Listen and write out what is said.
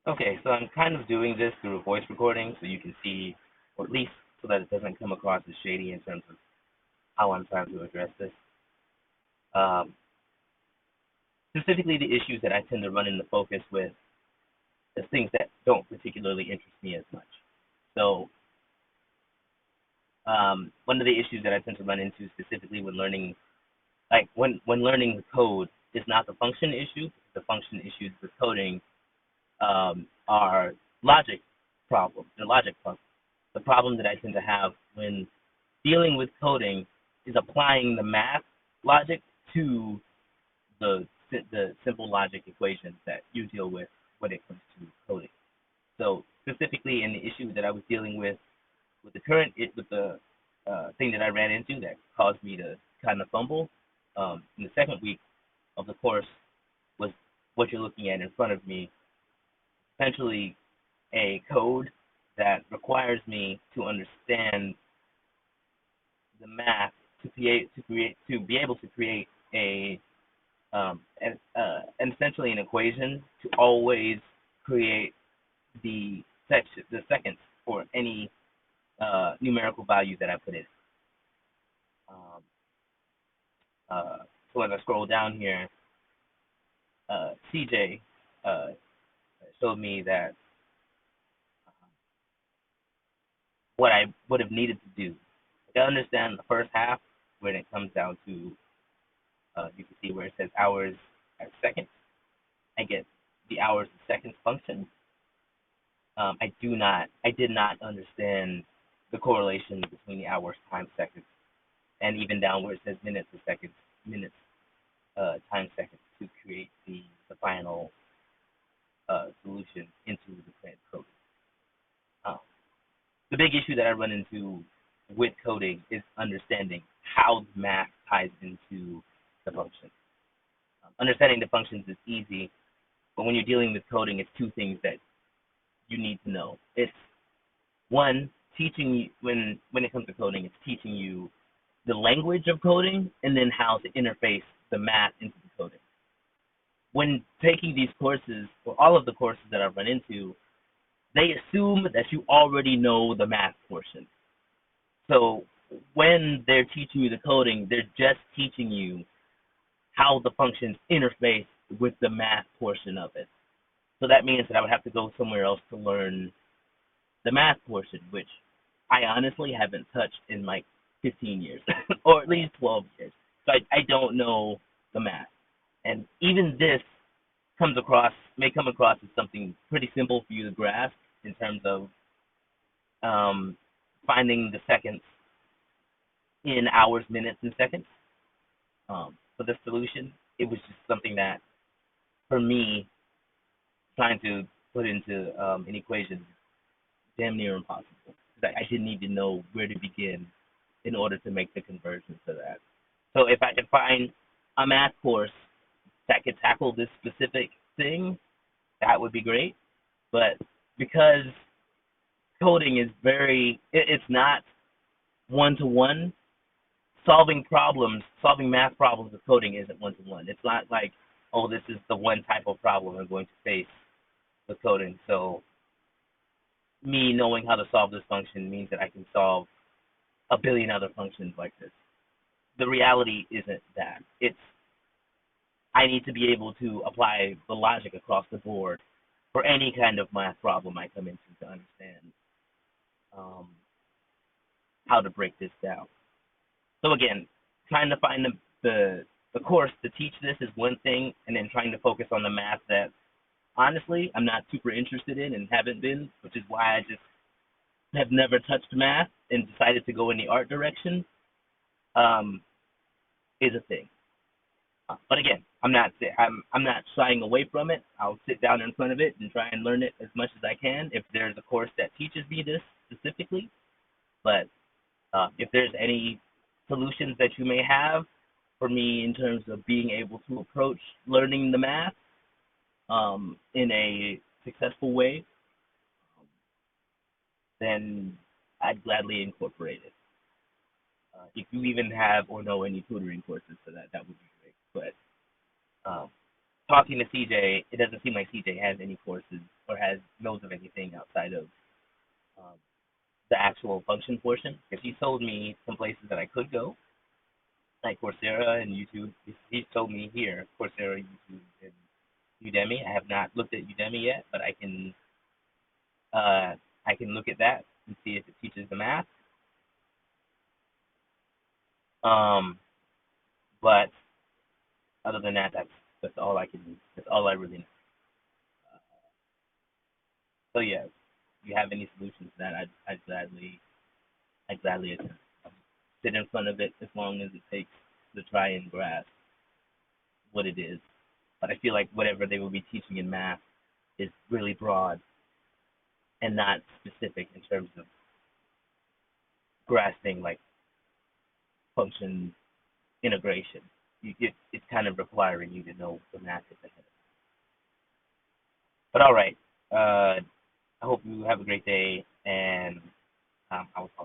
Okay, so I'm kind of doing this through a voice recording so you can see, or at least so that it doesn't come across as shady in terms of how I'm trying to address this. Um, Specifically, the issues that I tend to run into focus with is things that don't particularly interest me as much. So, one of the issues that I tend to run into specifically when learning, like when learning the code, is not the function issue. The function issues with coding are logic problems. They're logic puzzles. The problem that I tend to have when dealing with coding is applying the math logic to the simple logic equations that you deal with when it comes to coding. So specifically in the issue that I was dealing with the with the thing that I ran into that caused me to kind of fumble in the second week of the course was what you're looking at in front of me, essentially a code that requires me to understand the math to be able to create and essentially an equation to always create the seconds for any numerical value that I put in. Um, uh, so as I scroll down here, CJ uh, showed me that what I would have needed to do. Like I understand the first half when it comes down to you can see where it says hours at seconds. I get the hours and seconds function. I did not understand the correlation between the hours times seconds, and even down where it says minutes and seconds, minutes times seconds to create the final solution into the planned code. Um, the big issue that I run into with coding is understanding how math ties into the function. Understanding the functions is easy, but when you're dealing with coding, it's two things that you need to know. It's one, teaching you when it comes to coding, it's teaching you the language of coding and then how to interface the math into the coding. When taking these courses, or all of the courses that I've run into, they assume that you already know the math portion. So when they're teaching you the coding, they're just teaching you how the functions interface with the math portion of it. So that means that I would have to go somewhere else to learn the math portion, which I honestly haven't touched in like 15 years, or at least 12 years. So I don't know the math. And even this may come across as something pretty simple for you to grasp in terms of um, finding the seconds in hours, minutes, and seconds for the solution. It was just something that, for me, trying to put into an equation is damn near impossible. I didn't even know where to begin in order to make the conversion to that. So if I could find a math course that could tackle this specific thing, that would be great. But because coding is it's not one to one. Solving math problems with coding isn't one to one. It's not like, oh, this is the one type of problem I'm going to face with coding. So me knowing how to solve this function means that I can solve a billion other functions like this. The reality isn't that. It's I need to be able to apply the logic across the board for any kind of math problem I come into to understand um, how to break this down. So again, trying to find the course to teach this is one thing, and then trying to focus on the math that honestly I'm not super interested in and haven't been, which is why I just have never touched math and decided to go in the art direction, um, is a thing. But again, I'm not shying away from it. I'll sit down in front of it and try and learn it as much as I can if there's a course that teaches me this specifically. But if there's any solutions that you may have for me in terms of being able to approach learning the math in a successful way, then I'd gladly incorporate it. If you even have or know any tutoring courses for that, that would be great. But talking to CJ, it doesn't seem like CJ has any courses or knows of anything outside of um, the actual function portion. Because he told me some places that I could go, like Coursera and YouTube. He's told me here, Coursera, YouTube, and Udemy. I have not looked at Udemy yet, but I can look at that and see if it teaches the math. Um, but other than that, that's all I can. That's all I really know. So yeah, if you have any solutions to that, I'd gladly attend. Sit in front of it as long as it takes to try and grasp what it is. But I feel like whatever they will be teaching in math is really broad and not specific in terms of grasping like function integration. It's kind of requiring you to know the math is ahead. But all right, I hope you have a great day, and I will talk.